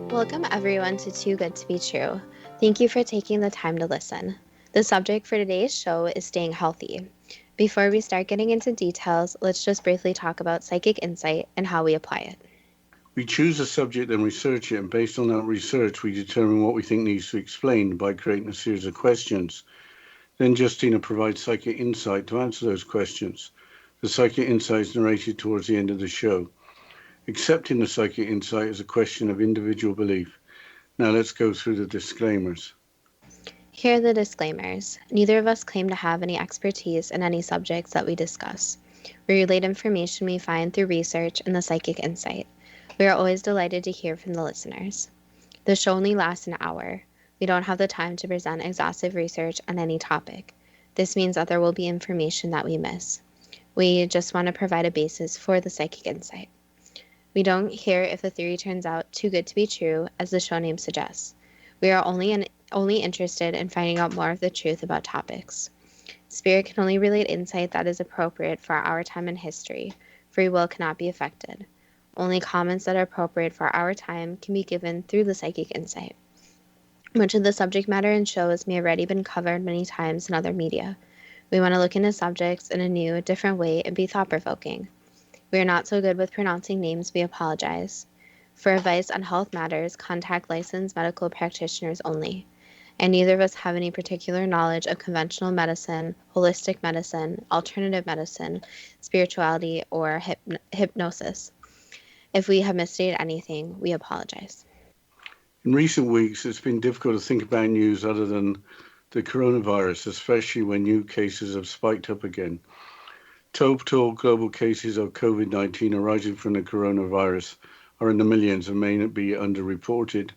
Welcome everyone to Too Good to Be True. Thank you for taking the time to listen. The subject for today's show is staying healthy. Before we start getting into details, let's just briefly talk about psychic insight and how we apply it. We choose a subject and research it, and based on that research, we determine what we think needs to be explained by creating a series of questions. Then Justina provides psychic insight to answer those questions. The psychic insight is narrated towards the end of the show. Accepting the psychic insight is a question of individual belief. Now let's go through the disclaimers. Here are the disclaimers. Neither of us claim to have any expertise in any subjects that we discuss. We relate information we find through research and the psychic insight. We are always delighted to hear from the listeners. The show only lasts an hour. We don't have the time to present exhaustive research on any topic. This means that there will be information that we miss. We just want to provide a basis for the psychic insight. We don't care if the theory turns out too good to be true, as the show name suggests. We are only interested in finding out more of the truth about topics. Spirit can only relate insight that is appropriate for our time in history. Free will cannot be affected. Only comments that are appropriate for our time can be given through the psychic insight. Much of the subject matter in shows may have already been covered many times in other media. We want to look into subjects in a new, different way and be thought-provoking. We are not so good with pronouncing names, we apologize. For advice on health matters, contact licensed medical practitioners only. And neither of us have any particular knowledge of conventional medicine, holistic medicine, alternative medicine, spirituality, or hypnosis. If we have misstated anything, we apologize. In recent weeks, it's been difficult to think about news other than the coronavirus, especially when new cases have spiked up again. Total global cases of COVID-19 arising from the coronavirus are in the millions and may be underreported.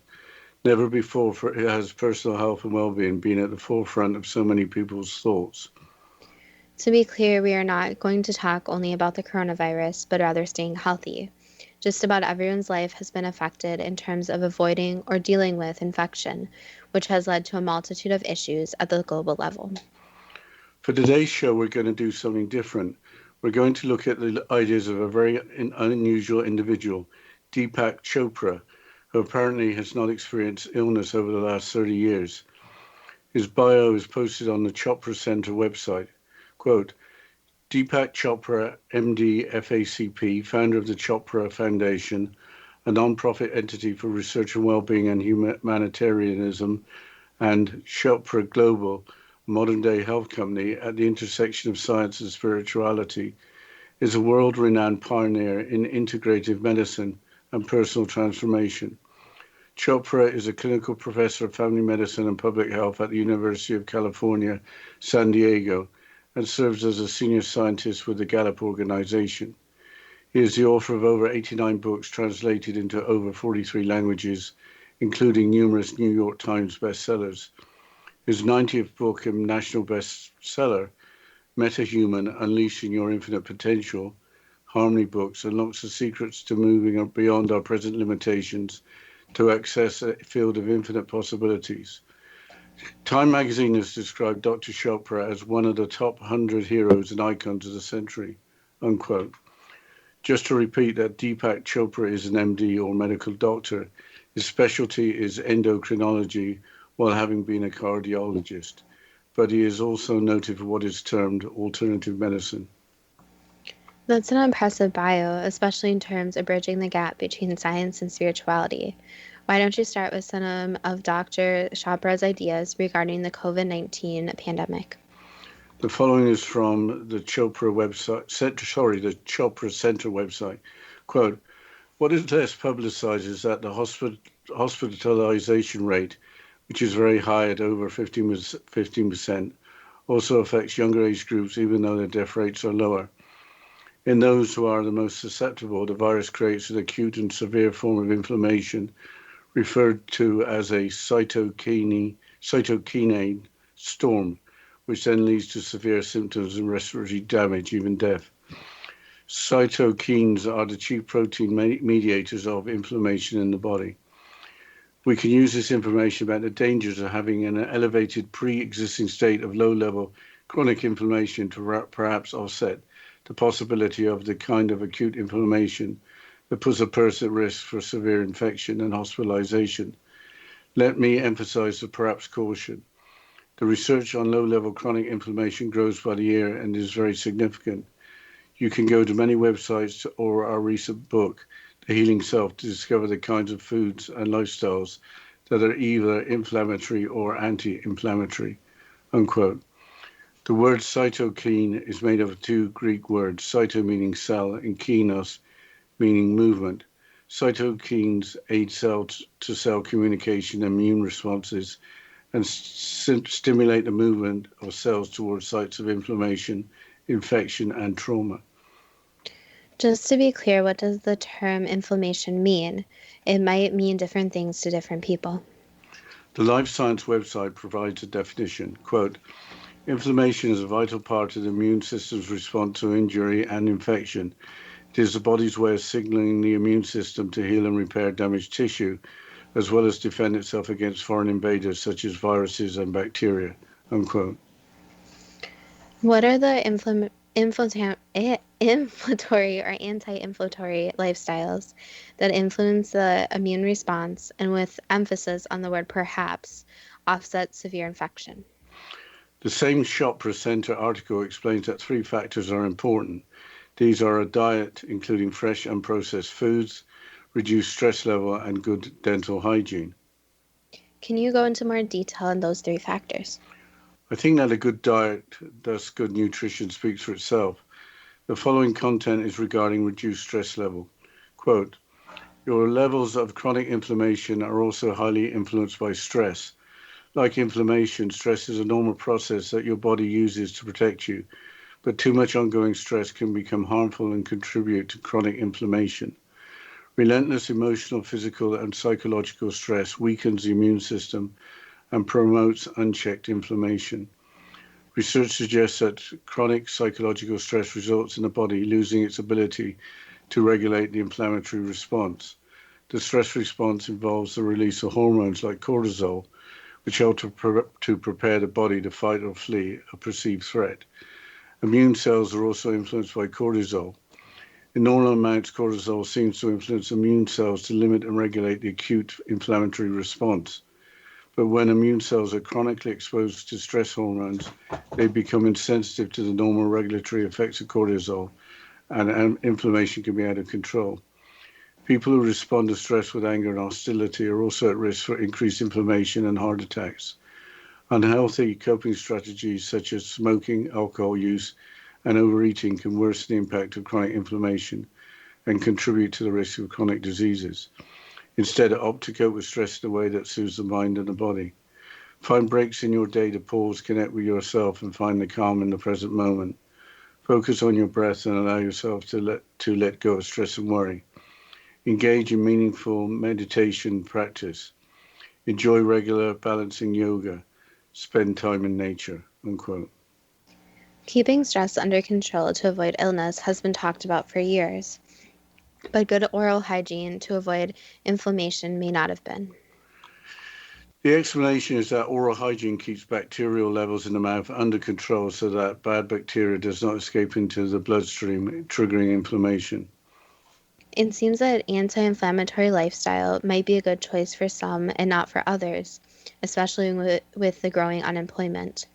Never before has personal health and well-being been at the forefront of so many people's thoughts. To be clear, we are not going to talk only about the coronavirus, but rather staying healthy. Just about everyone's life has been affected in terms of avoiding or dealing with infection, which has led to a multitude of issues at the global level. For today's show, we're going to do something different. We're going to look at the ideas of a very unusual individual, Deepak Chopra, who apparently has not experienced illness over the last 30 years. His bio is posted on the Chopra Center website. Quote, Deepak Chopra, MD, FACP, founder of the Chopra Foundation, a non-profit entity for research and well-being and humanitarianism, and Chopra Global, a modern-day health company at the intersection of science and spirituality, is a world-renowned pioneer in integrative medicine and personal transformation. Chopra is a clinical professor of family medicine and public health at the University of California, San Diego, and serves as a senior scientist with the Gallup organization. He is the author of over 89 books translated into over 43 languages, including numerous New York Times bestsellers. His 90th book and national bestseller, MetaHuman, Unleashing Your Infinite Potential, Harmony Books, unlocks the secrets to moving beyond our present limitations to access a field of infinite possibilities. Time magazine has described Dr. Chopra as one of the top 100 heroes and icons of the century, unquote. Just to repeat that Deepak Chopra is an MD or medical doctor. His specialty is endocrinology while having been a cardiologist, but he is also noted for what is termed alternative medicine. That's an impressive bio, especially in terms of bridging the gap between science and spirituality. Why don't you start with some of Dr. Chopra's ideas regarding the COVID-19 pandemic? The following is from the Chopra website, the Chopra Center website. Quote, what is less publicized is that the hospitalization rate, which is very high at over 15%, also affects younger age groups, even though their death rates are lower. In those who are the most susceptible, the virus creates an acute and severe form of inflammation, referred to as a cytokine storm, which then leads to severe symptoms and respiratory damage, even death. Cytokines are the chief protein mediators of inflammation in the body. We can use this information about the dangers of having an elevated pre-existing state of low-level chronic inflammation to perhaps offset the possibility of the kind of acute inflammation that puts a person at risk for severe infection and hospitalization. Let me emphasize the perhaps caution. The research on low-level chronic inflammation grows by the year and is very significant. You can go to many websites or our recent book, The Healing Self, to discover the kinds of foods and lifestyles that are either inflammatory or anti-inflammatory, unquote. The word cytokine is made of two Greek words, cyto meaning cell and kinos meaning movement. Cytokines aid cell-to-cell communication and immune responses and stimulate the movement of cells towards sites of inflammation, infection, and trauma. Just to be clear, what does the term inflammation mean? It might mean different things to different people. The Life Science website provides a definition. Quote, inflammation is a vital part of the immune system's response to injury and infection. It is the body's way of signaling the immune system to heal and repair damaged tissue, as well as defend itself against foreign invaders such as viruses and bacteria, unquote. What are the inflammatory or anti-inflammatory lifestyles that influence the immune response and, with emphasis on the word perhaps, offset severe infection? The same Shop Presenter article explains that three factors are important. These are a diet including fresh and processed foods, reduced stress level, and good dental hygiene. Can you go into more detail on those three factors? I think that a good diet, thus good nutrition, speaks for itself. The following content is regarding reduced stress level. Quote, your levels of chronic inflammation are also highly influenced by stress. Like inflammation, stress is a normal process that your body uses to protect you, but too much ongoing stress can become harmful and contribute to chronic inflammation. Relentless emotional, physical, and psychological stress weakens the immune system and promotes unchecked inflammation. Research suggests that chronic psychological stress results in the body losing its ability to regulate the inflammatory response. The stress response involves the release of hormones like cortisol, which help to prepare the body to fight or flee a perceived threat. Immune cells are also influenced by cortisol. In normal amounts, cortisol seems to influence immune cells to limit and regulate the acute inflammatory response. But when immune cells are chronically exposed to stress hormones, they become insensitive to the normal regulatory effects of cortisol, and inflammation can be out of control. People who respond to stress with anger and hostility are also at risk for increased inflammation and heart attacks. Unhealthy coping strategies such as smoking, alcohol use, and overeating can worsen the impact of chronic inflammation and contribute to the risk of chronic diseases. Instead, opt to cope with stress in a way that soothes the mind and the body. Find breaks in your day to pause, connect with yourself, and find the calm in the present moment. Focus on your breath and allow yourself to let go of stress and worry. Engage in meaningful meditation practice. Enjoy regular balancing yoga. Spend time in nature, unquote. Keeping stress under control to avoid illness has been talked about for years, but good oral hygiene to avoid inflammation may not have been. The explanation is that oral hygiene keeps bacterial levels in the mouth under control so that bad bacteria does not escape into the bloodstream, triggering inflammation. It seems that anti-inflammatory lifestyle might be a good choice for some and not for others, especially with the growing unemployment.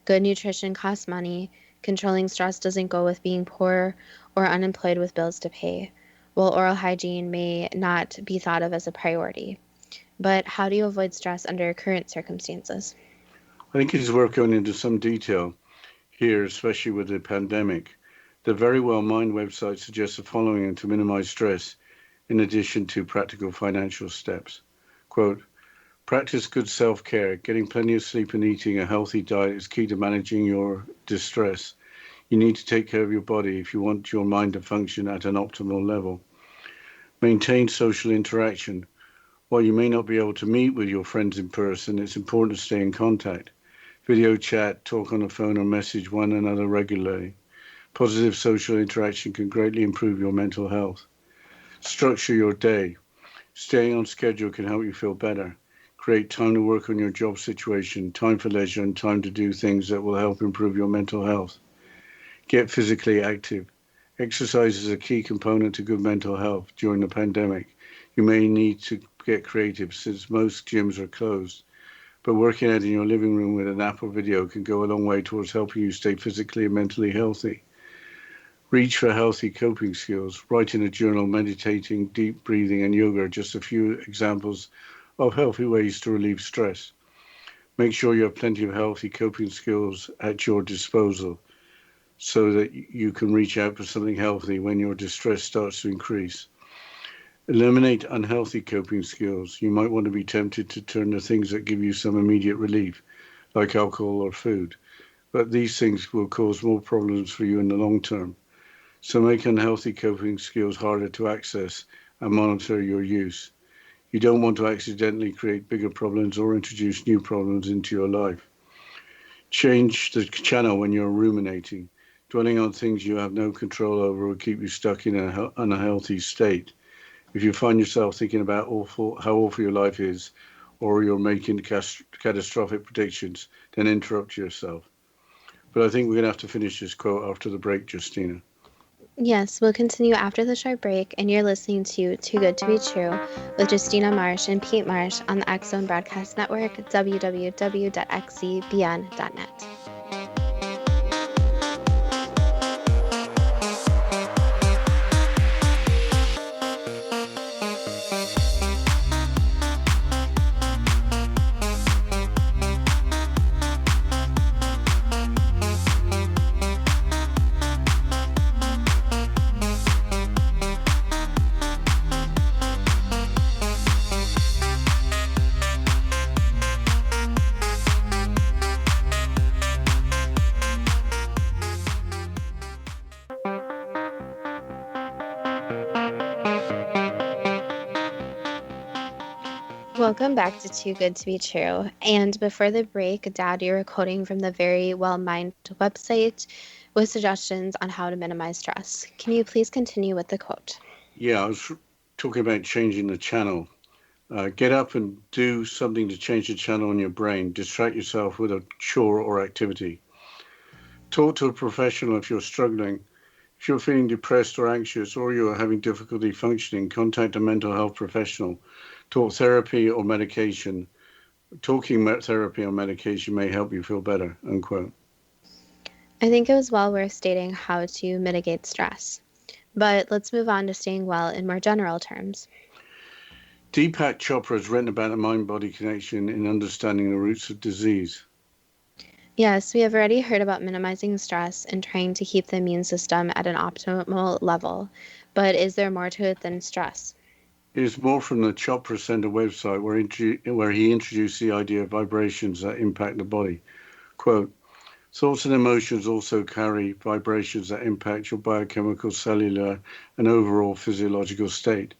Good nutrition costs money. Controlling stress doesn't go with being poor or unemployed with bills to pay, while oral hygiene may not be thought of as a priority. But how do you avoid stress under current circumstances? I think it is worth going into some detail here, especially with the pandemic. The Very Well Mind website suggests the following to minimize stress, in addition to practical financial steps. Quote, practice good self-care. Getting plenty of sleep and eating a healthy diet is key to managing your distress. You need to take care of your body if you want your mind to function at an optimal level. Maintain social interaction. While you may not be able to meet with your friends in person, it's important to stay in contact. Video chat, talk on the phone, or message one another regularly. Positive social interaction can greatly improve your mental health. Structure your day. Staying on schedule can help you feel better. Create time to work on your job situation, time for leisure, and time to do things that will help improve your mental health. Get physically active. Exercise is a key component to good mental health during the pandemic. You may need to get creative since most gyms are closed, but working out in your living room with an app or video can go a long way towards helping you stay physically and mentally healthy. Reach for healthy coping skills. Writing a journal, meditating, deep breathing, and yoga are just a few examples of healthy ways to relieve stress. Make sure you have plenty of healthy coping skills at your disposal so that you can reach out for something healthy when your distress starts to increase. Eliminate unhealthy coping skills. You might want to be tempted to turn to things that give you some immediate relief, like alcohol or food, but these things will cause more problems for you in the long term. So make unhealthy coping skills harder to access and monitor your use. You don't want to accidentally create bigger problems or introduce new problems into your life. Change the channel when you're ruminating. Dwelling on things you have no control over will keep you stuck in an unhealthy state. If you find yourself thinking about how awful your life is, or you're making catastrophic predictions, then interrupt yourself. But I think we're going to have to finish this quote after the break, Justina. Yes, we'll continue after the short break, and you're listening to Too Good to Be True with Justina Marsh and Pete Marsh on the X Zone Broadcast Network, www.xzbn.net. Welcome back to Too Good to Be True. And before the break, Dad, you were quoting from the Very Well Mind website with suggestions on how to minimize stress. Can you please continue with the quote? Yeah, I was talking about changing the channel. Get up and do something to change the channel in your brain. Distract yourself with a chore or activity. Talk to a professional if you're struggling. If you're feeling depressed or anxious or you're having difficulty functioning, contact a mental health professional. Talk therapy or medication. Talking therapy or medication may help you feel better, unquote. I think it was well worth stating how to mitigate stress. But let's move on to staying well in more general terms. Deepak Chopra has written about the mind-body connection in understanding the roots of disease. Yes, we have already heard about minimizing stress and trying to keep the immune system at an optimal level. But is there more to it than stress? Here's more from the Chopra Center website where he introduced the idea of vibrations that impact the body. Quote, thoughts and emotions also carry vibrations that impact your biochemical, cellular, and overall physiological state.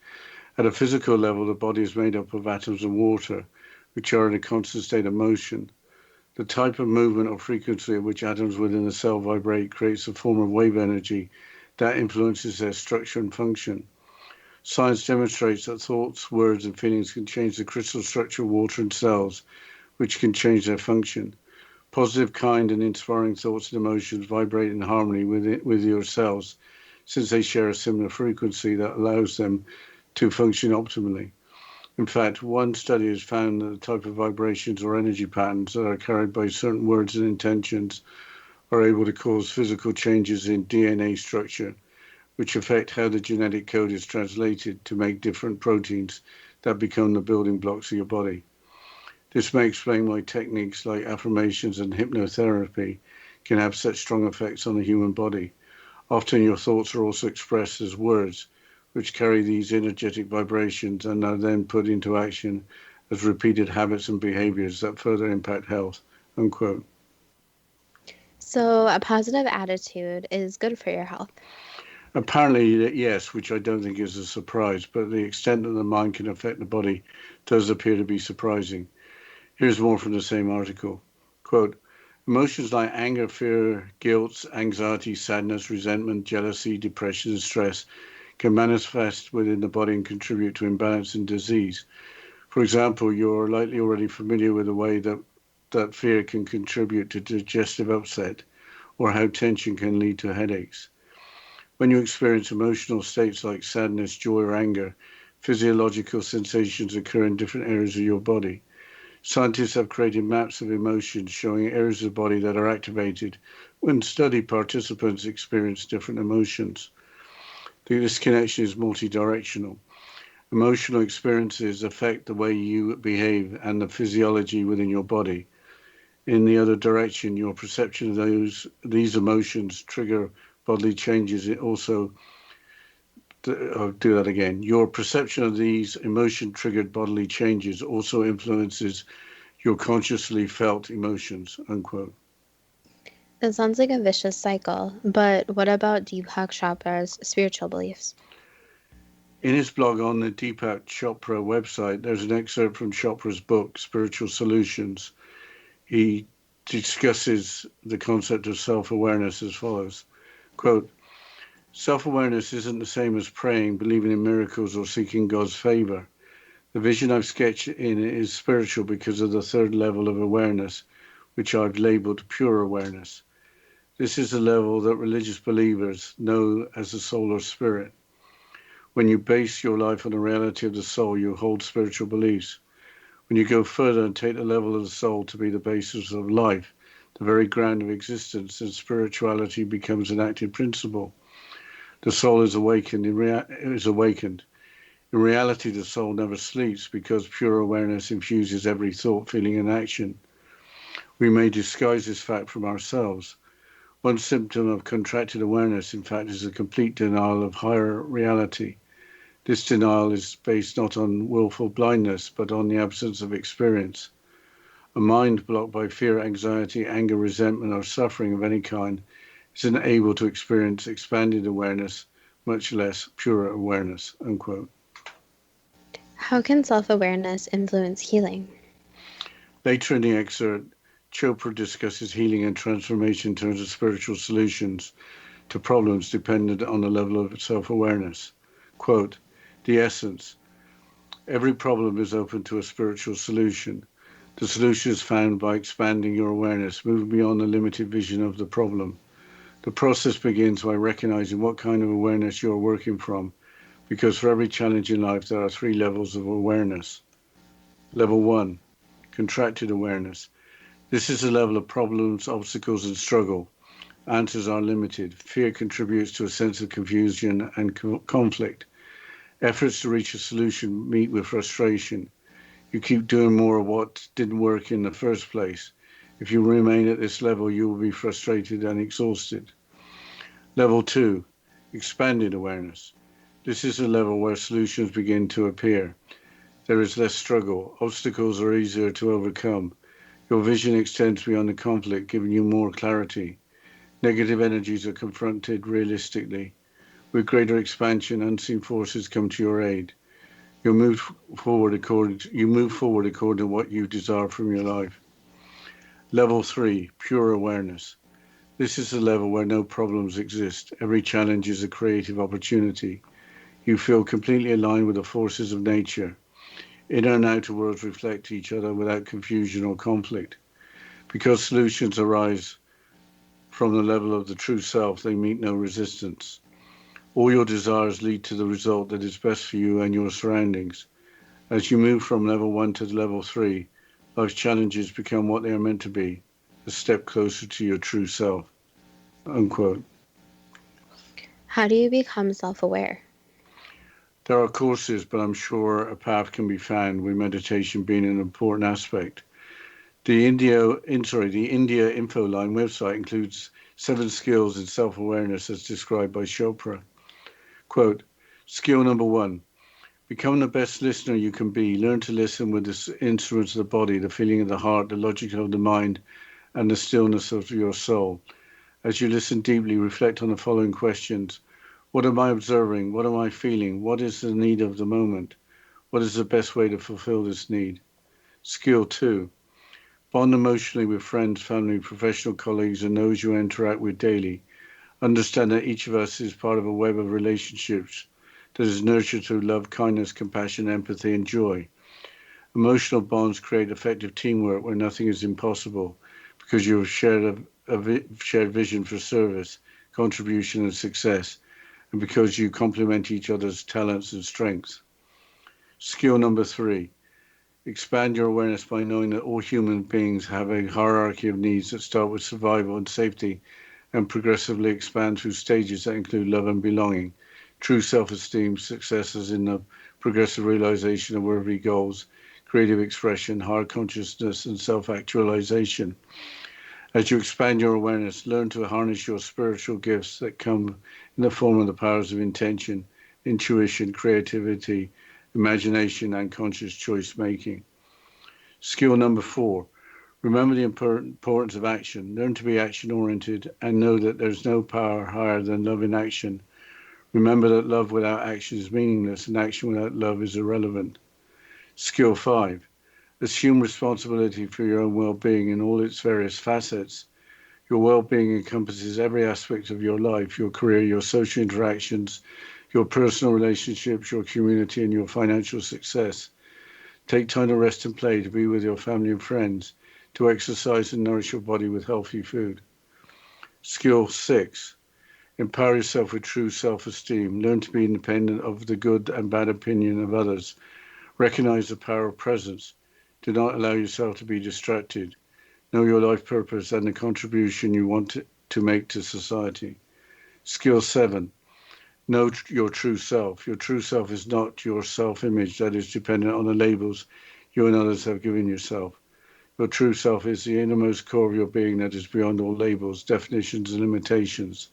At a physical level, the body is made up of atoms of water, which are in a constant state of motion. The type of movement or frequency at which atoms within the cell vibrate creates a form of wave energy that influences their structure and function. Science demonstrates that thoughts, words, and feelings can change the crystal structure of water and cells, which can change their function. Positive, kind, and inspiring thoughts and emotions vibrate in harmony with your cells, since they share a similar frequency that allows them to function optimally. In fact, one study has found that the type of vibrations or energy patterns that are carried by certain words and intentions are able to cause physical changes in DNA structure, which affect how the genetic code is translated to make different proteins that become the building blocks of your body. This may explain why techniques like affirmations and hypnotherapy can have such strong effects on the human body. Often your thoughts are also expressed as words, which carry these energetic vibrations and are then put into action as repeated habits and behaviors that further impact health, unquote. So, a positive attitude is good for your health. Apparently, yes, which I don't think is a surprise, but the extent that the mind can affect the body does appear to be surprising. Here's more from the same article. Quote, emotions like anger, fear, guilt, anxiety, sadness, resentment, jealousy, depression, and stress can manifest within the body and contribute to imbalance and disease. For example, you're likely already familiar with the way that fear can contribute to digestive upset, or how tension can lead to headaches. When you experience emotional states like sadness, joy, or anger, physiological sensations occur in different areas of your body. Scientists have created maps of emotions showing areas of the body that are activated when study participants experience different emotions. This connection is multidirectional. Emotional experiences affect the way you behave and the physiology within your body. In the other direction, your perception of these emotions trigger bodily changes. It also, I'll do that again. Your perception of these emotion triggered bodily changes also influences your consciously felt emotions, unquote. It sounds like a vicious cycle, but what about Deepak Chopra's spiritual beliefs? In his blog on the Deepak Chopra website, there's an excerpt from Chopra's book, Spiritual Solutions. He discusses the concept of self-awareness as follows. Quote, self-awareness isn't the same as praying, believing in miracles, or seeking God's favor. The vision I've sketched in it is spiritual because of the third level of awareness, which I've labeled pure awareness. This is the level that religious believers know as the soul or spirit. When you base your life on the reality of the soul, you hold spiritual beliefs. When you go further and take the level of the soul to be the basis of life, the very ground of existence, then spirituality becomes an active principle. The soul is awakened. In reality, the soul never sleeps because pure awareness infuses every thought, feeling, and action. We may disguise this fact from ourselves. One symptom of contracted awareness, in fact, is a complete denial of higher reality. This denial is based not on willful blindness, but on the absence of experience. A mind blocked by fear, anxiety, anger, resentment, or suffering of any kind is unable to experience expanded awareness, much less pure awareness, unquote. How can self awareness influence healing? Later in the excerpt, Chopra discusses healing and transformation in terms of spiritual solutions to problems dependent on the level of self-awareness. Quote, the essence, every problem is open to a spiritual solution. The solution is found by expanding your awareness, moving beyond the limited vision of the problem. The process begins by recognizing what kind of awareness you are working from, because for every challenge in life, there are three levels of awareness. Level one, contracted awareness. This is the level of problems, obstacles, and struggle. Answers are limited. Fear contributes to a sense of confusion and conflict. Efforts to reach a solution meet with frustration. You keep doing more of what didn't work in the first place. If you remain at this level, you will be frustrated and exhausted. Level two, expanded awareness. This is a level where solutions begin to appear. There is less struggle. Obstacles are easier to overcome. Your vision extends beyond the conflict, giving you more clarity. Negative energies are confronted realistically. With greater expansion, unseen forces come to your aid. You move forward according to what you desire from your life. Level 3, pure awareness. This is the level where no problems exist. Every challenge is a creative opportunity. You feel completely aligned with the forces of nature. Inner and outer worlds reflect each other without confusion or conflict. Because solutions arise from the level of the true self, they meet no resistance. All your desires lead to the result that is best for you and your surroundings. As you move from level 1 to level 3, life's challenges become what they are meant to be, a step closer to your true self. Unquote. How do you become self aware? There are courses, but I'm sure a path can be found, with meditation being an important aspect. The India Infoline website includes 7 skills in self-awareness as described by Chopra. Quote, skill number 1, become the best listener you can be. Learn to listen with the instruments of the body, the feeling of the heart, the logic of the mind, and the stillness of your soul. As you listen deeply, reflect on the following questions. What am I observing? What am I feeling? What is the need of the moment? What is the best way to fulfill this need? Skill 2, bond emotionally with friends, family, professional colleagues, and those you interact with daily. Understand that each of us is part of a web of relationships that is nurtured through love, kindness, compassion, empathy, and joy. Emotional bonds create effective teamwork where nothing is impossible because you have shared shared vision for service, contribution, and success, and because you complement each other's talents and strengths. Skill number 3. Expand your awareness by knowing that all human beings have a hierarchy of needs that start with survival and safety and progressively expand through stages that include love and belonging, true self-esteem, successes in the progressive realization of worthy goals, creative expression, higher consciousness, and self-actualization. As you expand your awareness, learn to harness your spiritual gifts that come in the form of the powers of intention, intuition, creativity, imagination, and conscious choice making. Skill number 4. Remember the importance of action. Learn to be action oriented and know that there's no power higher than love in action. Remember that love without action is meaningless and action without love is irrelevant. Skill 5. Assume responsibility for your own well-being in all its various facets. Your well-being encompasses every aspect of your life, your career, your social interactions, your personal relationships, your community, and your financial success. Take time to rest and play, to be with your family and friends, to exercise and nourish your body with healthy food. Skill 6. Empower yourself with true self-esteem. Learn to be independent of the good and bad opinion of others. Recognize the power of presence. Do not allow yourself to be distracted. Know your life purpose and the contribution you want to make to society. Skill 7. Know your true self. Your true self is not your self-image that is dependent on the labels you and others have given yourself. Your true self is the innermost core of your being that is beyond all labels, definitions, and limitations.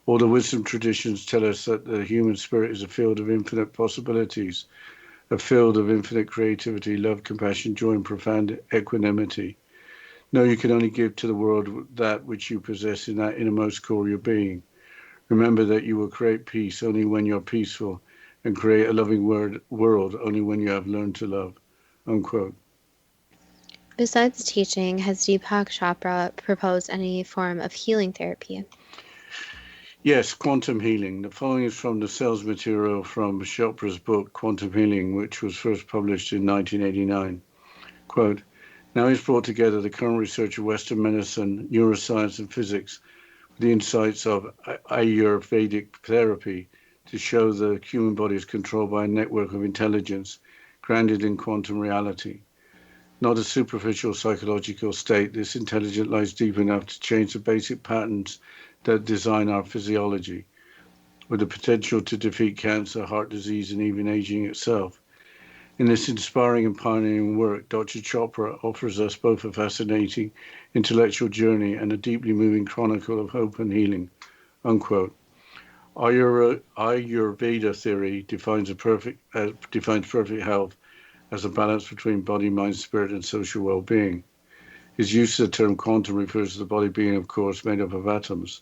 All the wisdom traditions tell us that the human spirit is a field of infinite possibilities, a field of infinite creativity, love, compassion, joy, and profound equanimity. Know you can only give to the world that which you possess in that innermost core of your being. Remember that you will create peace only when you're peaceful and create a loving world only when you have learned to love. Unquote. Besides teaching, has Deepak Chopra proposed any form of healing therapy? Yes, quantum healing. The following is from the sales material from Chopra's book, Quantum Healing, which was first published in 1989. Quote, now he's brought together the current research of Western medicine, neuroscience, and physics with the insights of Ayurvedic therapy to show the human body is controlled by a network of intelligence grounded in quantum reality. Not a superficial psychological state, this intelligence lies deep enough to change the basic patterns that design our physiology, with the potential to defeat cancer, heart disease, and even aging itself. In this inspiring and pioneering work, Dr. Chopra offers us both a fascinating intellectual journey and a deeply moving chronicle of hope and healing. Unquote. Ayurveda theory defines perfect health as a balance between body, mind, spirit, and social well-being. His use of the term quantum refers to the body being, of course, made up of atoms.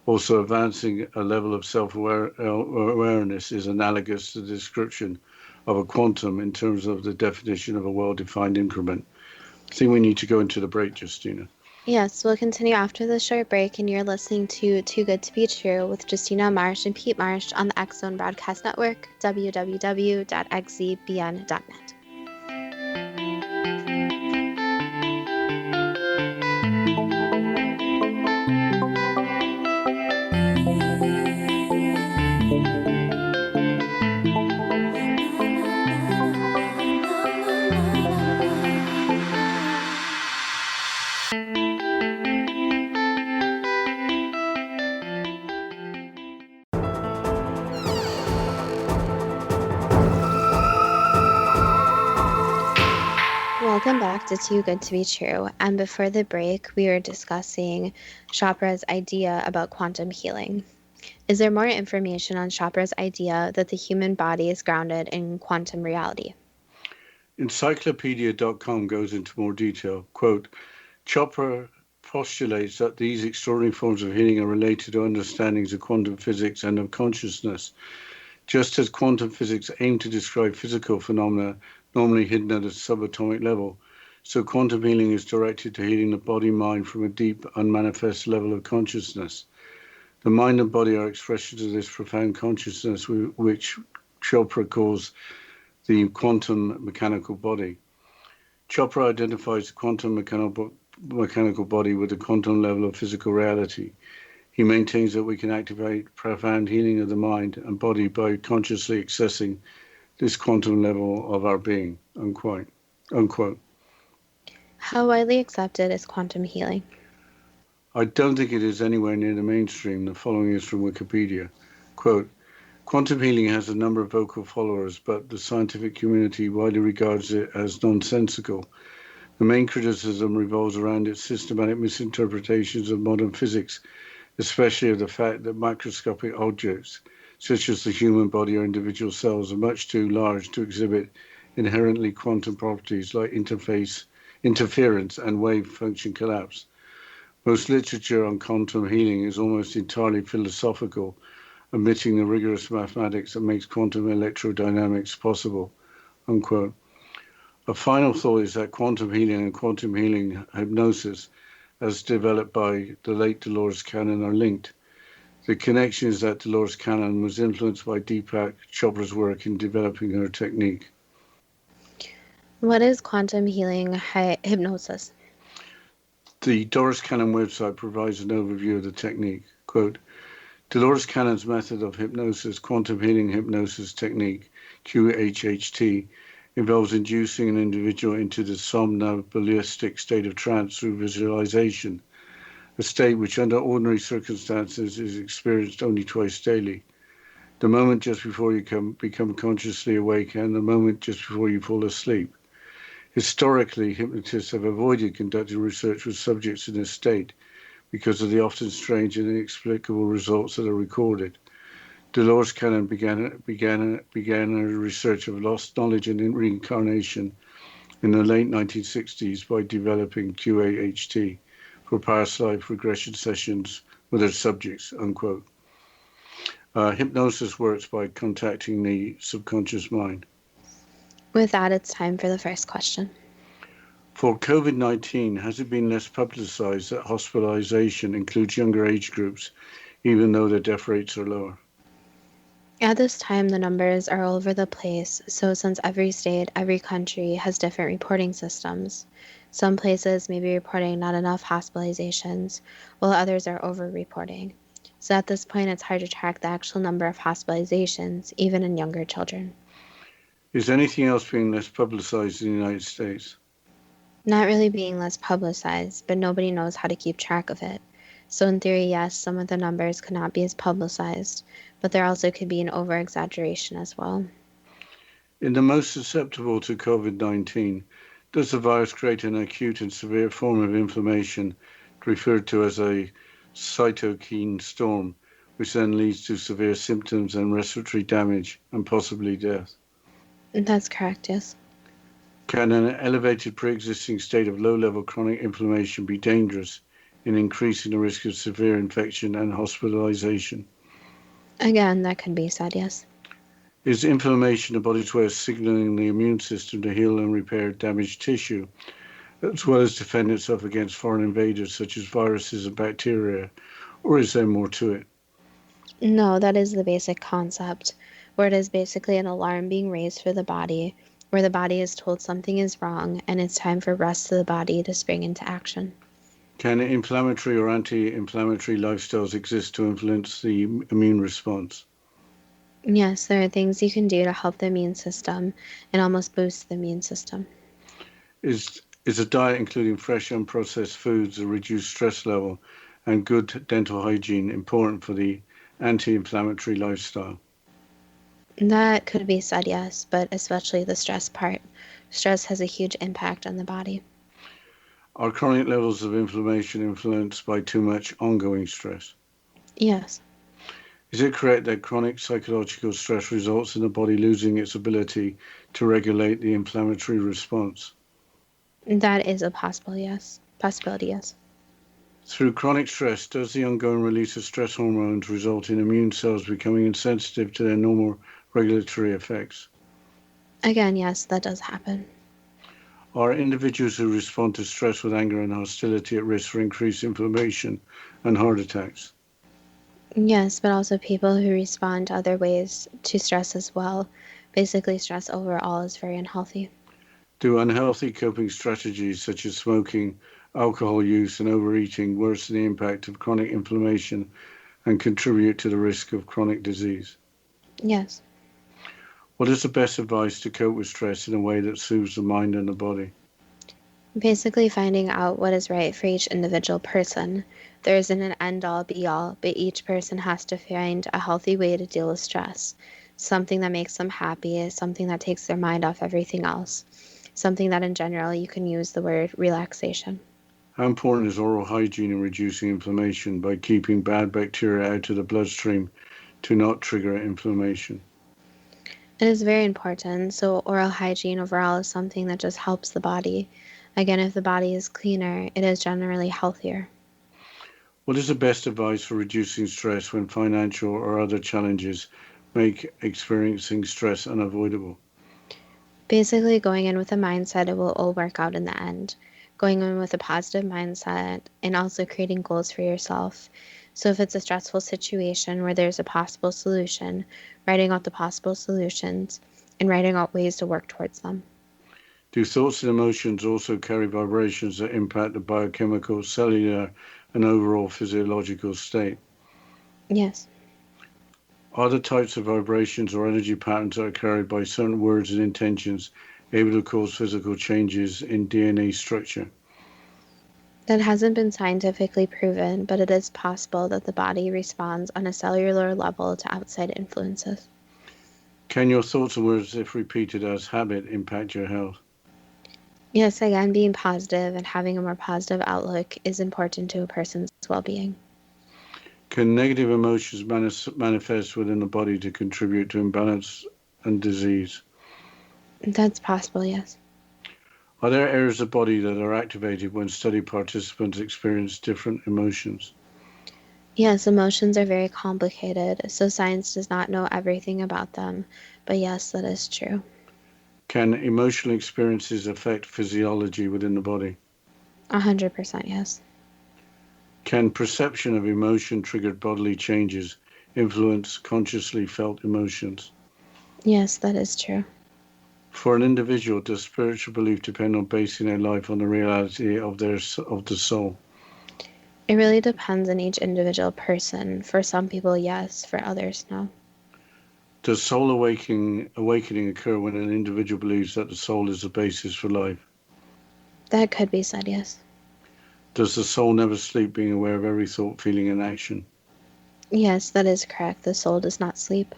Also, advancing a level of self-awareness is analogous to the description of a quantum in terms of the definition of a well-defined increment. I think we need to go into the break, Justina. Yes, we'll continue after this short break, and you're listening to Too Good to Be True with Justina Marsh and Pete Marsh on the X Zone Broadcast Network, www.xzbn.net. Welcome back to Too Good to Be True. And before the break, we were discussing Chopra's idea about quantum healing. Is there more information on Chopra's idea that the human body is grounded in quantum reality? Encyclopedia.com goes into more detail. Quote, Chopra postulates that these extraordinary forms of healing are related to understandings of quantum physics and of consciousness. Just as quantum physics aim to describe physical phenomena normally hidden at a subatomic level, so quantum healing is directed to healing the body-mind from a deep, unmanifest level of consciousness. The mind and body are expressions of this profound consciousness, which Chopra calls the quantum mechanical body. Chopra identifies the quantum mechanical body with a quantum level of physical reality. He maintains that we can activate profound healing of the mind and body by consciously accessing this quantum level of our being. Unquote. Unquote. How widely accepted is quantum healing? I don't think it is anywhere near the mainstream. The following is from Wikipedia. Quote, quantum healing has a number of vocal followers, but the scientific community widely regards it as nonsensical. The main criticism revolves around its systematic misinterpretations of modern physics, especially of the fact that microscopic objects, such as the human body or individual cells, are much too large to exhibit inherently quantum properties like interference, and wave function collapse. Most literature on quantum healing is almost entirely philosophical, omitting the rigorous mathematics that makes quantum electrodynamics possible. Unquote. A final thought is that quantum healing and quantum healing hypnosis, as developed by the late Dolores Cannon, are linked. The connection is that Dolores Cannon was influenced by Deepak Chopra's work in developing her technique. What is quantum healing hypnosis? The Doris Cannon website provides an overview of the technique. Quote, Dolores Cannon's method of hypnosis, quantum healing hypnosis technique, QHHT, involves inducing an individual into the somnambulistic state of trance through visualization, a state which under ordinary circumstances is experienced only twice daily. The moment just before you become consciously awake and the moment just before you fall asleep. Historically, hypnotists have avoided conducting research with subjects in this state because of the often strange and inexplicable results that are recorded. Dolores Cannon began her research of lost knowledge and reincarnation in the late 1960s by developing QAHT for past life regression sessions with her subjects. Unquote. Hypnosis works by contacting the subconscious mind. With that, it's time for the first question. For COVID-19, has it been less publicized that hospitalization includes younger age groups, even though their death rates are lower? At this time, the numbers are all over the place, so since every state, every country has different reporting systems, some places may be reporting not enough hospitalizations, while others are over-reporting. So at this point, it's hard to track the actual number of hospitalizations, even in younger children. Is anything else being less publicized in the United States? Not really being less publicized, but nobody knows how to keep track of it. So in theory, yes, some of the numbers could not be as publicized, but there also could be an over-exaggeration as well. In the most susceptible to COVID-19, does the virus create an acute and severe form of inflammation referred to as a cytokine storm, which then leads to severe symptoms and respiratory damage and possibly death? That's correct, yes. Can an elevated pre-existing state of low-level chronic inflammation be dangerous in increasing the risk of severe infection and hospitalization? Again, that could be said, yes. Is inflammation the body's way of signaling the immune system to heal and repair damaged tissue, as well as defend itself against foreign invaders such as viruses and bacteria, or is there more to it? No, that is the basic concept, where it is basically an alarm being raised for the body, where the body is told something is wrong and it's time for rest of the body to spring into action. Can inflammatory or anti-inflammatory lifestyles exist to influence the immune response? Yes, there are things you can do to help the immune system and almost boost the immune system. Is a diet including fresh unprocessed foods, a reduced stress level, and good dental hygiene important for the anti-inflammatory lifestyle? That could be said, yes, but especially the stress part. Stress has a huge impact on the body. Are chronic levels of inflammation influenced by too much ongoing stress? Yes, Is it correct that chronic psychological stress results in the body losing its ability to regulate the inflammatory response? that is a possibility, yes. Through chronic stress, does the ongoing release of stress hormones result in immune cells becoming insensitive to their normal regulatory effects? Again, yes, that does happen. Are individuals who respond to stress with anger and hostility at risk for increased inflammation and heart attacks? Yes, but also people who respond to other ways to stress as well. Basically, stress overall is very unhealthy. Do unhealthy coping strategies such as smoking, alcohol use, and overeating worsen the impact of chronic inflammation and contribute to the risk of chronic disease? Yes. What is the best advice to cope with stress in a way that soothes the mind and the body? Basically, finding out what is right for each individual person. There isn't an end all be all, but each person has to find a healthy way to deal with stress. Something that makes them happy, something that takes their mind off everything else. Something that in general you can use the word relaxation. How important is oral hygiene in reducing inflammation by keeping bad bacteria out of the bloodstream to not trigger inflammation? It is very important. So, oral hygiene overall is something that just helps the body. Again, if the body is cleaner, it is generally healthier. What is the best advice for reducing stress when financial or other challenges make experiencing stress unavoidable? Basically, going in with a mindset it will all work out in the end. Going in with a positive mindset and also creating goals for yourself. So, if it's a stressful situation where there's a possible solution, writing out the possible solutions and writing out ways to work towards them. Do thoughts and emotions also carry vibrations that impact the biochemical, cellular, and overall physiological state? Yes. Are the types of vibrations or energy patterns that are carried by certain words and intentions able to cause physical changes in DNA structure? That hasn't been scientifically proven, but it is possible that the body responds on a cellular level to outside influences. Can your thoughts and words, if repeated as habit, impact your health? Yes, again, being positive and having a more positive outlook is important to a person's well being. Can negative emotions manifest within the body to contribute to imbalance and disease? That's possible, yes. Are there areas of the body that are activated when study participants experience different emotions? Yes, emotions are very complicated, so science does not know everything about them, but yes, that is true. Can emotional experiences affect physiology within the body? 100% yes. Can perception of emotion triggered bodily changes influence consciously felt emotions? Yes, that is true. For an individual, does spiritual belief depend on basing their life on the reality of the soul? It really depends on each individual person. For some people, yes, for others, no. Does soul awakening occur when an individual believes that the soul is the basis for life? That could be said, yes. Does the soul never sleep, being aware of every thought, feeling, and action? Yes, that is correct. The soul does not sleep.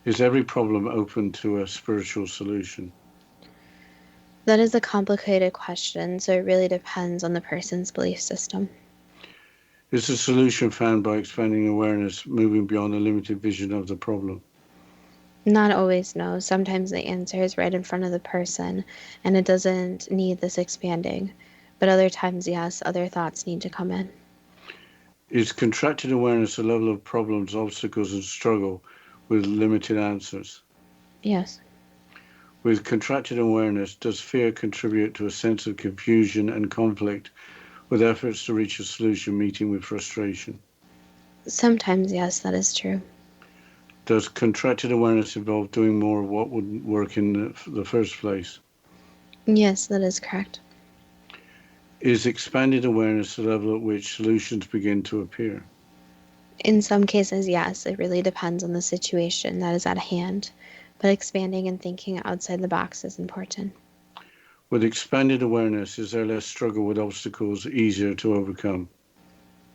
Is every problem open to a spiritual solution? That is a complicated question, so it really depends on the person's belief system. Is the solution found by expanding awareness, moving beyond the limited vision of the problem? Not always, no. Sometimes the answer is right in front of the person and it doesn't need this expanding. But other times, yes, other thoughts need to come in. Is contracted awareness a level of problems, obstacles, and struggle with limited answers? Yes, With contracted awareness, does fear contribute to a sense of confusion and conflict with efforts to reach a solution meeting with frustration? sometimes, yes, that is true. Does contracted awareness involve doing more of what wouldn't work in the first place? Yes, that is correct. Is expanded awareness the level at which solutions begin to appear? In some cases, yes, it really depends on the situation that is at hand. But expanding and thinking outside the box is important. With expanded awareness, is there less struggle with obstacles easier to overcome?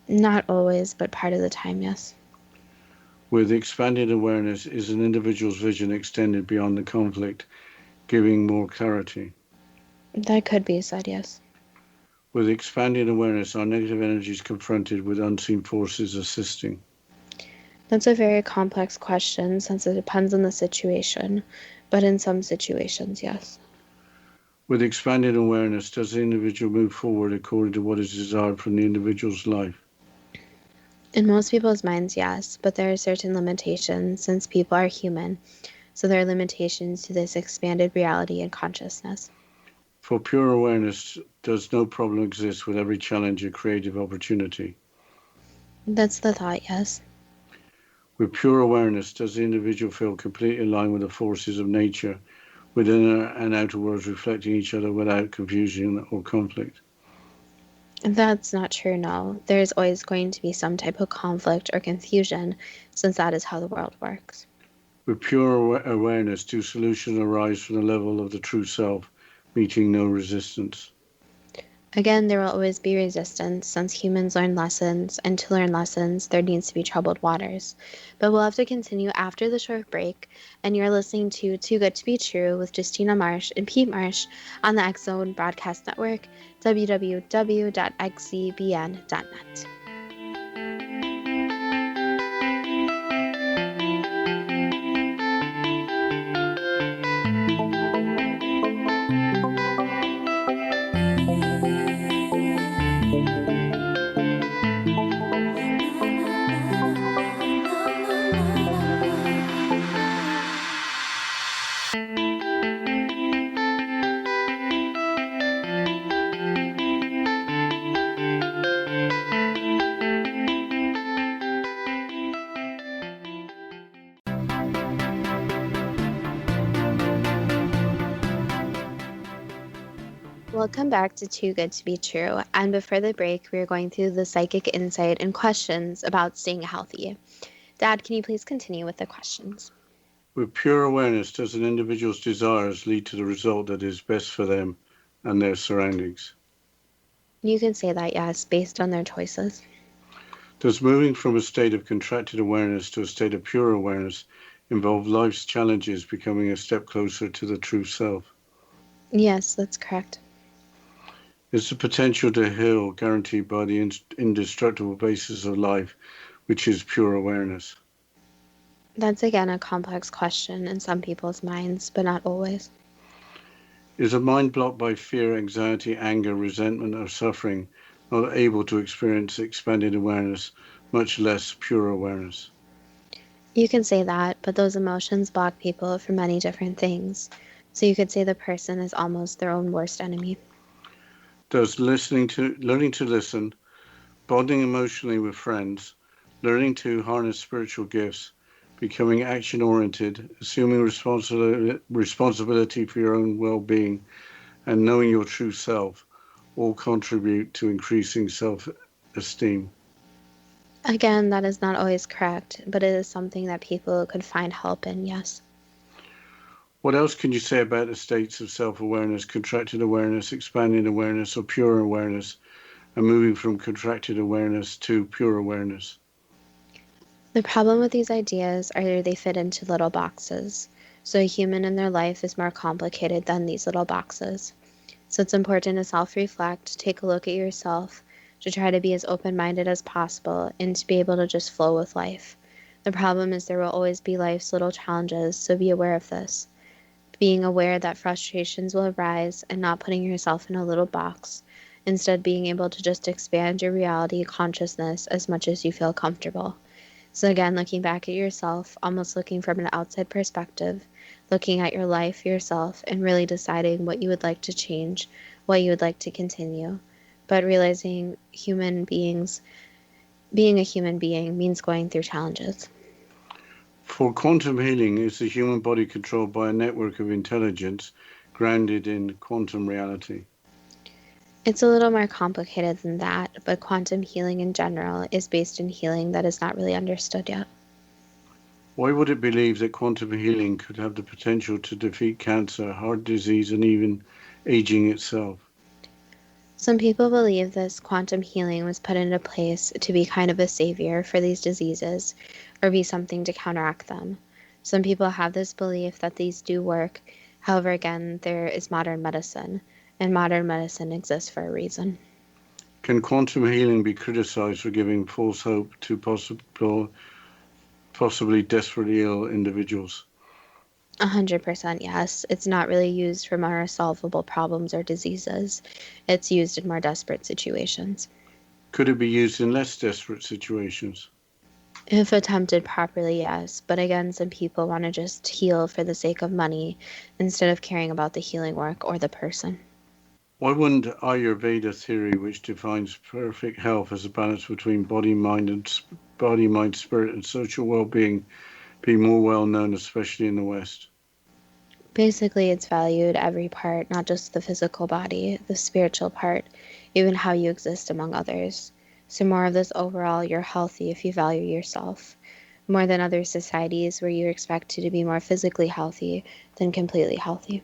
Not always, but part of the time, yes. With expanded awareness, is an individual's vision extended beyond the conflict, giving more clarity? That could be said, yes. With expanded awareness, are negative energies confronted with unseen forces assisting? That's a very complex question since it depends on the situation, but in some situations, yes. With expanded awareness, does the individual move forward according to what is desired from the individual's life? In most people's minds, yes, but there are certain limitations since people are human, so there are limitations to this expanded reality and consciousness. For pure awareness, does no problem exist with every challenge a creative opportunity? That's the thought, yes. With pure awareness, does the individual feel completely aligned with the forces of nature, with inner and outer worlds reflecting each other without confusion or conflict? That's not true, no. There's always going to be some type of conflict or confusion, since that is how the world works. With pure awareness, do solutions arise from the level of the true self, meeting no resistance? Again, there will always be resistance since humans learn lessons, and to learn lessons, there needs to be troubled waters. But we'll have to continue after the short break, and you're listening to Too Good to Be True with Justina Marsh and Pete Marsh on the X Zone Broadcast Network, www.xzbn.net. Welcome back to Too Good to Be True. And before the break, we were going through the psychic insight and questions about staying healthy. Dad, can you please continue with the questions? With pure awareness, does an individual's desires lead to the result that is best for them and their surroundings? You can say that, yes, based on their choices. Does moving from a state of contracted awareness to a state of pure awareness involve life's challenges becoming a step closer to the true self? Yes, that's correct. Is the potential to heal guaranteed by the indestructible basis of life, which is pure awareness? That's again a complex question in some people's minds, but not always. Is a mind blocked by fear, anxiety, anger, resentment, or suffering not able to experience expanded awareness, much less pure awareness? You can say that, but those emotions block people from many different things. So you could say the person is almost their own worst enemy. Does learning to listen, bonding emotionally with friends, learning to harness spiritual gifts, becoming action oriented, assuming responsibility for your own well being, and knowing your true self all contribute to increasing self esteem? Again, that is not always correct, but it is something that people could find help in, yes. What else can you say about the states of self awareness, contracted awareness, expanding awareness, or pure awareness, and moving from contracted awareness to pure awareness? The problem with these ideas are they fit into little boxes. So a human in their life is more complicated than these little boxes. So it's important to self reflect, take a look at yourself, to try to be as open minded as possible, and to be able to just flow with life. The problem is there will always be life's little challenges, so be aware of this. Being aware that frustrations will arise and not putting yourself in a little box, instead, being able to just expand your reality consciousness as much as you feel comfortable. So, again, looking back at yourself, almost looking from an outside perspective, looking at your life, yourself, and really deciding what you would like to change, what you would like to continue. But realizing being a human being means going through challenges. For quantum healing, is the human body controlled by a network of intelligence grounded in quantum reality? It's a little more complicated than that, but quantum healing in general is based in healing that is not really understood yet. Why would it believe that quantum healing could have the potential to defeat cancer, heart disease, and even aging itself? Some people believe this quantum healing was put into place to be kind of a savior for these diseases or be something to counteract them. Some people have this belief that these do work. However, again, there is modern medicine, and modern medicine exists for a reason. Can quantum healing be criticized for giving false hope to possibly desperately ill individuals? 100% yes. It's not really used for more solvable problems or diseases. It's used in more desperate situations. Could it be used in less desperate situations? If attempted properly, yes. But again, some people want to just heal for the sake of money instead of caring about the healing work or the person. Why wouldn't Ayurveda theory, which defines perfect health as a balance between body, mind, spirit, and social well-being, be more well known, especially in the West? Basically, it's valued every part, not just the physical body, the spiritual part. even how you exist among others. So, more of this overall, you're healthy if you value yourself, more than other societies where you're expected to be more physically healthy than completely healthy.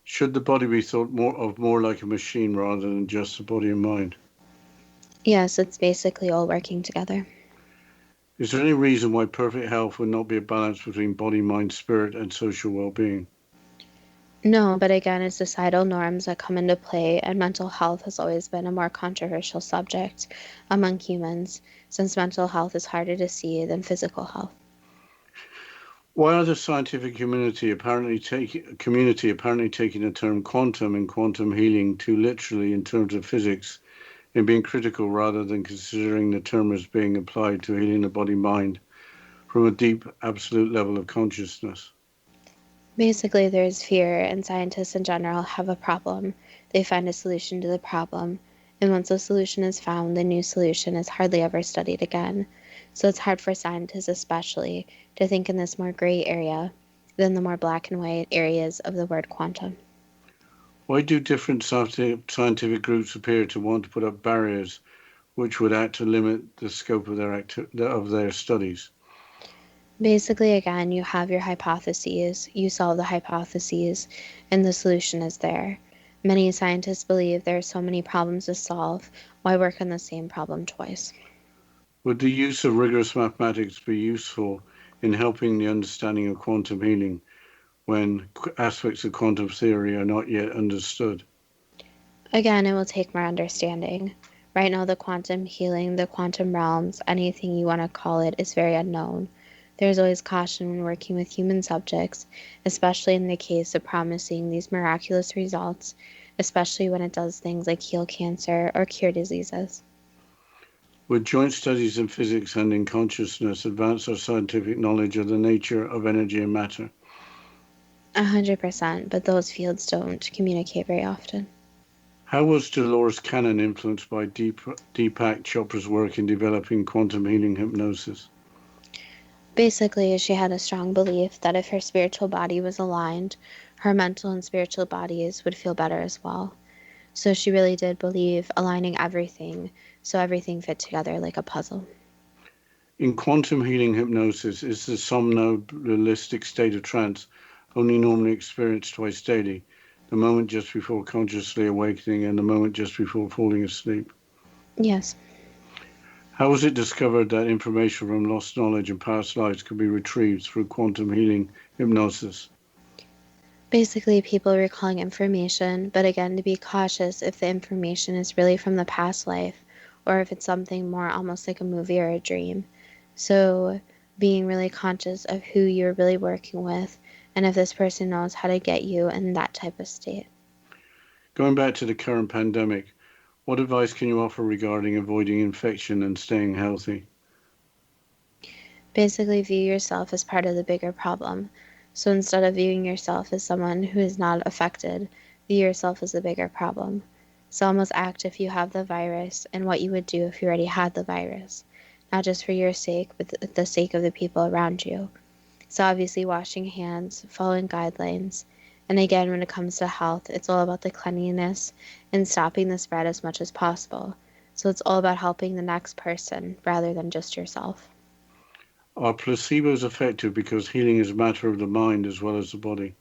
Should the body be thought more like a machine rather than just a body and mind? Yes, it's basically all working together. Is there any reason why perfect health would not be a balance between body, mind, spirit, and social well-being? No, but again, it's societal norms that come into play, and mental health has always been a more controversial subject among humans, since mental health is harder to see than physical health. Why are the scientific community apparently taking the term quantum and quantum healing too literally in terms of physics and being critical rather than considering the term as being applied to healing the body mind from a deep, absolute level of consciousness? Basically, there's fear, and scientists in general have a problem. They find a solution to the problem, and once a solution is found, the new solution is hardly ever studied again. So it's hard for scientists, especially, to think in this more gray area than the more black and white areas of the word quantum. Why do different scientific groups appear to want to put up barriers which would act to limit the scope of their studies? Basically, again, you have your hypotheses, you solve the hypotheses, and the solution is there. Many scientists believe there are so many problems to solve, why work on the same problem twice? Would the use of rigorous mathematics be useful in helping the understanding of quantum healing when aspects of quantum theory are not yet understood? Again, it will take more understanding. Right now, the quantum healing, the quantum realms, anything you want to call it, is very unknown. There's always caution when working with human subjects, especially in the case of promising these miraculous results, especially when it does things like heal cancer or cure diseases. Would joint studies in physics and in consciousness advance our scientific knowledge of the nature of energy and matter? 100%, but those fields don't communicate very often. How was Dolores Cannon influenced by Deepak Chopra's work in developing quantum healing hypnosis? Basically, she had a strong belief that if her spiritual body was aligned, her mental and spiritual bodies would feel better as well. So she really did believe aligning everything so everything fit together like a puzzle. In quantum healing hypnosis, is the somnambulistic state of trance only normally experienced twice daily, the moment just before consciously awakening and the moment just before falling asleep? Yes. How was it discovered that information from lost knowledge and past lives could be retrieved through quantum healing hypnosis? Basically, people recalling information, but again, to be cautious if the information is really from the past life or if it's something more almost like a movie or a dream. So, being really conscious of who you're really working with and if this person knows how to get you in that type of state. Going back to the current pandemic, what advice can you offer regarding avoiding infection and staying healthy? Basically, view yourself as part of the bigger problem. So instead of viewing yourself as someone who is not affected, view yourself as the bigger problem. So almost act if you have the virus and what you would do if you already had the virus, not just for your sake, but the sake of the people around you. So obviously, washing hands, following guidelines. And again, when it comes to health, it's all about the cleanliness and stopping the spread as much as possible. So it's all about helping the next person rather than just yourself. Are placebos effective because healing is a matter of the mind as well as the body?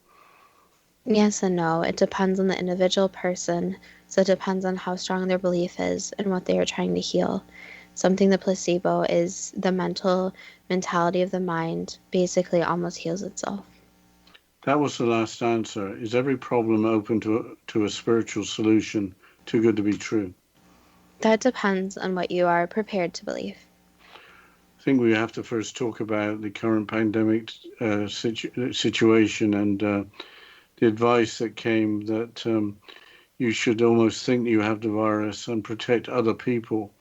Yes and no. It depends on the individual person. So it depends on how strong their belief is and what they are trying to heal. Something the placebo is the mentality of the mind basically almost heals itself. That was the last answer. Is every problem open to a spiritual solution too good to be true? That depends on what you are prepared to believe. I think we have to first talk about the current pandemic situation and the advice that came that you should almost think you have the virus and protect other people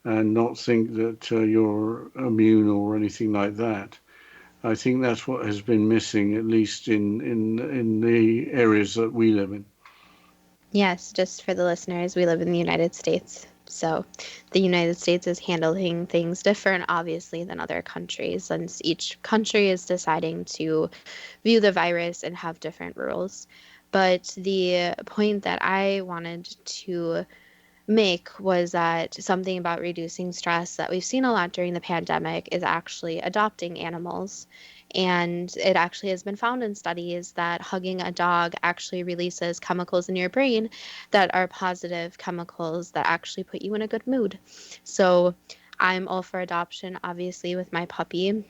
and not think that you're immune or anything like that. I think that's what has been missing, at least in the areas that we live in. Yes, just for the listeners, we live in the United States. So the United States is handling things different, obviously, than other countries, since each country is deciding to view the virus and have different rules. But the point that I wanted to make was that something about reducing stress that we've seen a lot during the pandemic is actually adopting animals. And it actually has been found in studies that hugging a dog actually releases chemicals in your brain that are positive chemicals that actually put you in a good mood. So I'm all for adoption, obviously, with my puppy.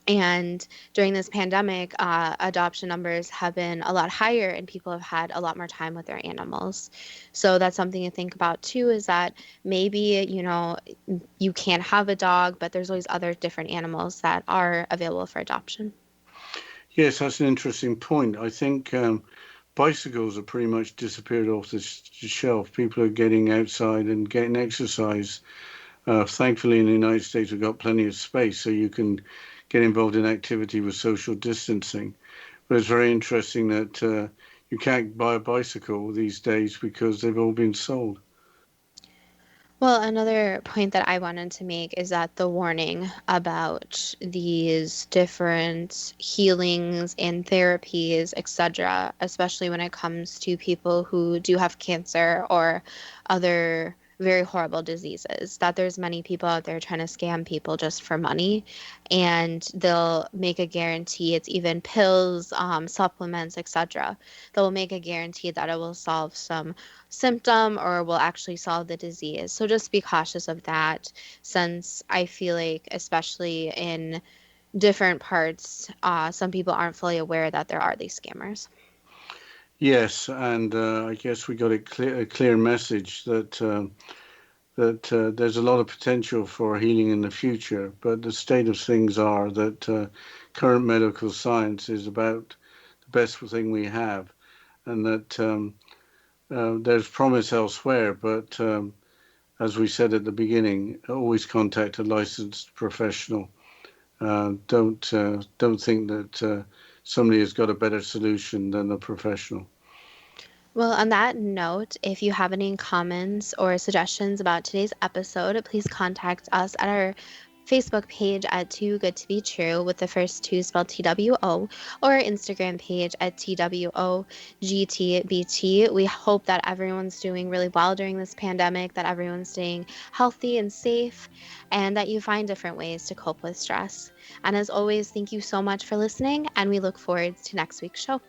And during this pandemic, adoption numbers have been a lot higher and people have had a lot more time with their animals. So that's something to think about too, is that maybe, you can't have a dog, but there's always other different animals that are available for adoption. Yes, that's an interesting point. I think bicycles have pretty much disappeared off the shelf. People are getting outside and getting exercise. Thankfully, in the United States, we've got plenty of space, so you can get involved in activity with social distancing. But it's very interesting that you can't buy a bicycle these days because they've all been sold. Well, another point that I wanted to make is that the warning about these different healings and therapies, etc., especially when it comes to people who do have cancer or other very horrible diseases, that there's many people out there trying to scam people just for money, and they'll make a guarantee. It's even pills, supplements, etc. They'll make a guarantee that it will solve some symptom or will actually solve the disease. So just be cautious of that, since I feel like, especially in different parts, some people aren't fully aware that there are these scammers. Yes, and I guess we got a clear message that there's a lot of potential for healing in the future, but the state of things are that current medical science is about the best thing we have, and that there's promise elsewhere, but as we said at the beginning, always contact a licensed professional. Don't think that somebody has got a better solution than a professional. Well, on that note, if you have any comments or suggestions about today's episode, please contact us at our Facebook page at Too Good to Be True with the first two spelled TWO, or our Instagram page at TWOGTBT. We hope that everyone's doing really well during this pandemic, that everyone's staying healthy and safe, and that you find different ways to cope with stress. And as always, thank you so much for listening, and we look forward to next week's show.